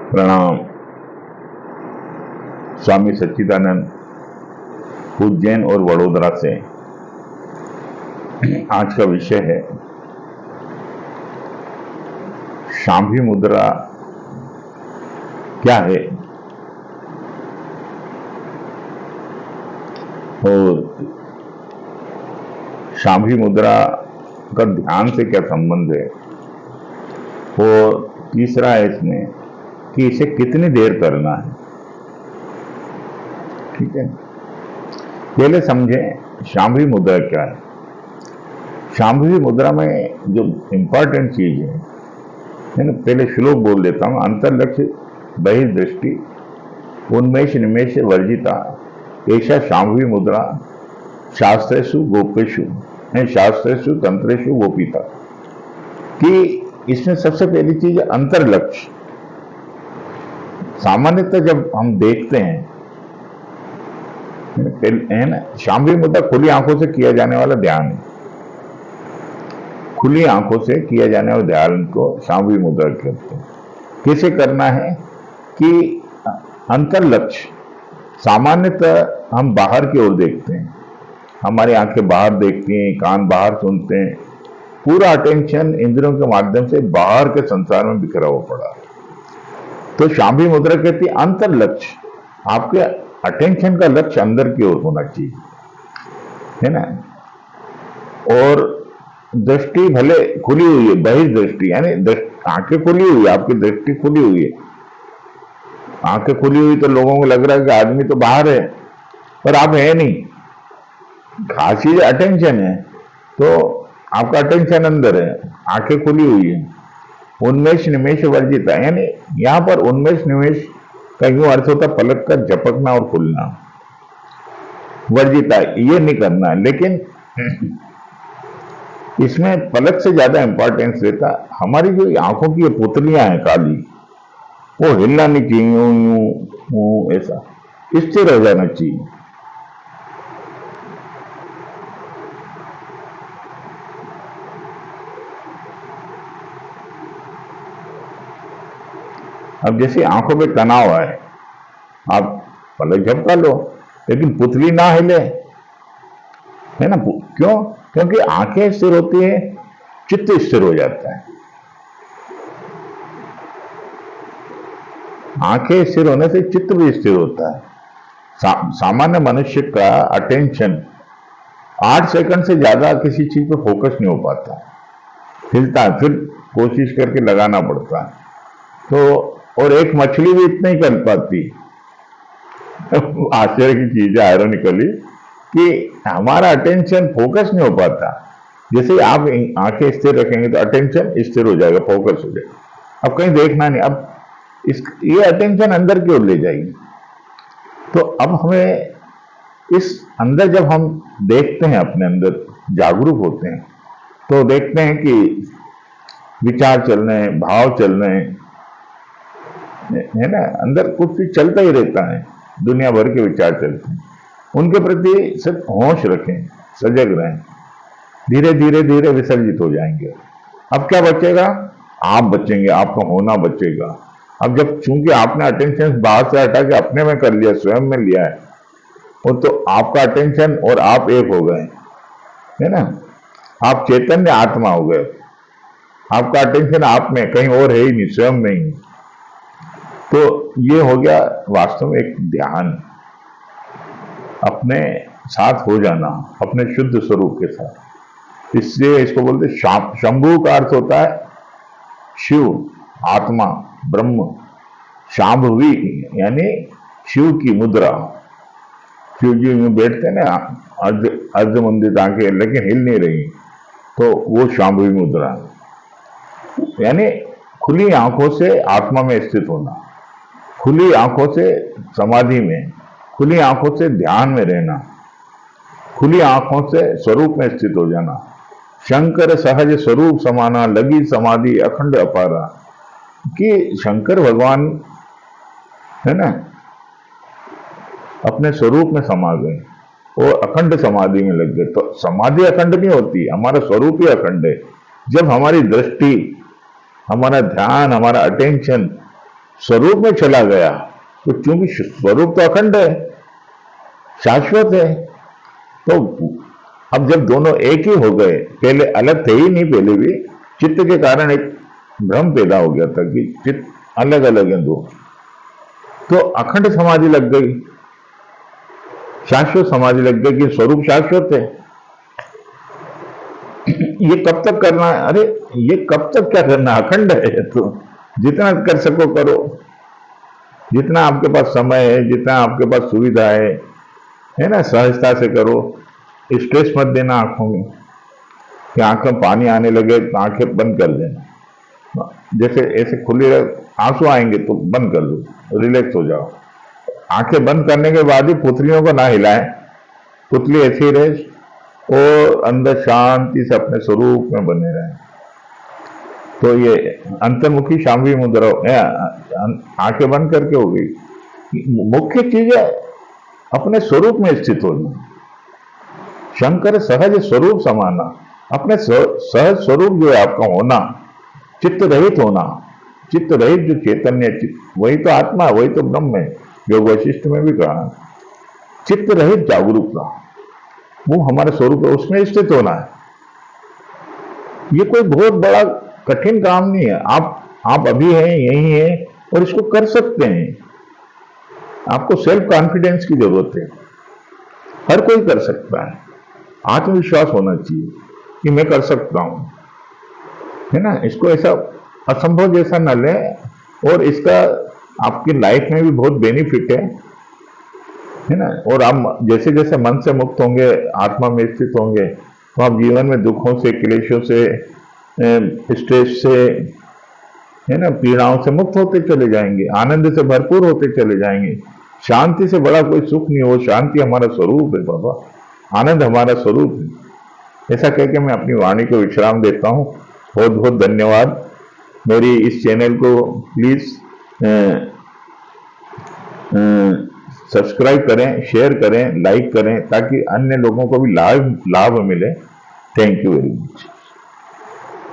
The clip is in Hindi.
प्रणाम। स्वामी सच्चिदानंद उज्जैन और वडोदरा से। आज का विषय है शांभवी मुद्रा क्या है और शांभवी मुद्रा का ध्यान से क्या संबंध है, और तीसरा है इसमें कि इसे कितनी देर करना है। ठीक है, पहले समझें शांभवी मुद्रा क्या है। शांभवी मुद्रा में जो इंपॉर्टेंट चीज है ना, पहले श्लोक बोल देता हूं। अंतर्लक्ष्य बहिर्दृष्टि उन्मेष निमेष वर्जिता ऐसा शांभवी मुद्रा शास्त्रेषु गोपेषु शास्त्रेषु तंत्रेषु गोपिता। कि इसमें सबसे पहली चीज है अंतर्लक्ष्य। सामान्यतः जब हम देखते हैं है ना, शांभवी मुद्रा खुली आंखों से किया जाने वाला ध्यान है। खुली आंखों से किया जाने वाले ध्यान को शांभवी मुद्रा कहते हैं। कैसे करना है कि अंतर्लक्ष्य, सामान्यतः हम बाहर की ओर देखते हैं, हमारी आंखें बाहर देखती हैं, कान बाहर सुनते हैं, पूरा अटेंशन इंद्रियों के माध्यम से बाहर के संसार में बिखरा हुआ पड़ा। तो शांभवी मुद्रा कहती है अंतर्लक्ष्य, आपके अटेंशन का लक्ष्य अंदर की ओर होना चाहिए, है ना। और दृष्टि भले खुली हुई है, बहिर्दृष्टि यानी आंखें खुली हुई है, आपकी दृष्टि खुली हुई है। आंखें खुली हुई तो लोगों को लग रहा है कि आदमी तो बाहर है, पर आप है नहीं। खास चीज अटेंशन है, तो आपका अटेंशन अंदर है, आंखें खुली हुई है। उन्मेष निमेष वर्जिता, यानी यहां पर उन्मेष निमेष का यूं अर्थ होता है पलक का झपकना और खुलना। वर्जिता ये नहीं करना है, लेकिन इसमें पलक से ज्यादा इंपॉर्टेंस देता हमारी जो आंखों की पुतलियां हैं काली, वो हिलना नहीं चाहिए, यूं यूं ऐसा स्थिर हो जाना चाहिए। अब जैसे आंखों में तनाव है, आप पलक झपका लो लेकिन पुतली ना हिले, है ना। क्यों? क्योंकि आंखें स्थिर होती है, चित्त स्थिर हो जाता है। आंखें स्थिर होने से चित्त भी स्थिर होता है। सामान्य मनुष्य का अटेंशन 8 सेकंड से ज्यादा किसी चीज पर फोकस नहीं हो पाता, हिलता है, फिर कोशिश करके लगाना पड़ता है। तो और एक मछली भी इतना ही कर पाती। आश्चर्य की चीज है, आयरोनिकली, कि हमारा अटेंशन फोकस नहीं हो पाता। जैसे आप आंखें स्थिर रखेंगे तो अटेंशन स्थिर हो जाएगा, फोकस हो जाएगा, अब कहीं देखना नहीं। अब ये अटेंशन अंदर की ओर ले जाएगी। तो अब हमें इस अंदर, जब हम देखते हैं, अपने अंदर जागरूक होते हैं, तो देखते हैं कि विचार चल रहे हैं, भाव चल रहे हैं, है ना। अंदर कुछ भी चलता ही रहता है, दुनिया भर के विचार चलते हैं। उनके प्रति सिर्फ होश रखें, सजग रहें, धीरे धीरे धीरे विसर्जित हो जाएंगे। अब क्या बचेगा? आप बचेंगे, आपका होना बचेगा। अब जब चूंकि आपने अटेंशन बाहर से हटा के अपने में कर लिया, स्वयं में लिया है, वो तो आपका अटेंशन और आप एक हो गए, है ना। आप चैतन्य आत्मा हो गए, आपका अटेंशन आप में, कहीं और है ही नहीं, स्वयं में ही। तो ये हो गया वास्तव में एक ध्यान, अपने साथ हो जाना, अपने शुद्ध स्वरूप के साथ। इसलिए इसको बोलते शंभु का अर्थ होता है शिव, आत्मा, ब्रह्म। शांभवी यानी शिव की मुद्रा। शिव जी में बैठते ना, अर्ध मंदिर आंखें लेकिन हिल नहीं रही, तो वो शांभवी मुद्रा, यानी खुली आंखों से आत्मा में स्थित होना, खुली आंखों से समाधि में, खुली आंखों से ध्यान में रहना, खुली आंखों से स्वरूप में स्थित हो जाना। शंकर सहज स्वरूप समाना, लगी समाधि अखंड अपारा। कि शंकर भगवान, है ना, अपने स्वरूप में समा गए और अखंड समाधि में लग गए। तो समाधि अखंड नहीं होती, हमारा स्वरूप ही अखंड है। जब हमारी दृष्टि, हमारा ध्यान, हमारा अटेंशन स्वरूप में चला गया, तो क्योंकि स्वरूप तो अखंड है, शाश्वत है, तो अब जब दोनों एक ही हो गए, पहले अलग थे ही नहीं, पहले भी चित्त के कारण एक भ्रम पैदा हो गया था कि चित्त अलग अलग है दो, तो अखंड समाधि लग गई, शाश्वत समाधि लग गई कि स्वरूप शाश्वत है। ये कब तक करना है? अरे ये कब तक क्या करना, अखंड है, तो जितना कर सको करो, जितना आपके पास समय है, जितना आपके पास सुविधा है ना, सहजता से करो। स्ट्रेस मत देना आंखों में कि आंखों में पानी आने लगे तो आंखें बंद कर देना, जैसे ऐसे खुले आंसू आएंगे तो बंद कर दो, रिलैक्स हो जाओ। आंखें बंद करने के बाद ही पुतलियों को ना हिलाएं, पुतली ऐसी रहे और अंदर शांति से अपने स्वरूप में बने रहें। तो ये अंतर्मुखी शांभवी मुद्रा आंखें बंद करके हो गई। मुख्य चीज है अपने स्वरूप में स्थित होना, शंकर सहज स्वरूप समाना, अपने सहज स्वरूप जो है आपका होना, चित्त रहित होना, चित्त रहित जो चैतन्य चित्त, वही तो आत्मा, वही तो ब्रह्म है, जो वशिष्ठ में भी कहा, चित्त रहित जागरूकता, वो हमारे स्वरूप है, उसमें स्थित होना है। ये कोई बहुत बड़ा कठिन काम नहीं है, आप अभी हैं, यही हैं और इसको कर सकते हैं। आपको सेल्फ कॉन्फिडेंस की जरूरत है, हर कोई कर सकता है, आत्मविश्वास होना चाहिए कि मैं कर सकता हूं, है ना। इसको ऐसा असंभव जैसा न ले, और इसका आपकी लाइफ में भी बहुत बेनिफिट है ना। और आप जैसे जैसे मन से मुक्त होंगे, आत्मा में स्थित होंगे, तो आप जीवन में दुखों से, क्लेशों से, स्ट्रेस से, है ना, पीड़ाओं से मुक्त होते चले जाएंगे, आनंद से भरपूर होते चले जाएंगे। शांति से बड़ा कोई सुख नहीं हो, शांति हमारा स्वरूप है बाबा, आनंद हमारा स्वरूप है। ऐसा कहकर मैं अपनी वाणी को विश्राम देता हूँ। बहुत बहुत धन्यवाद। मेरी इस चैनल को प्लीज सब्सक्राइब करें, शेयर करें, लाइक करें, ताकि अन्य लोगों को भी लाभ मिले। Thank you very much.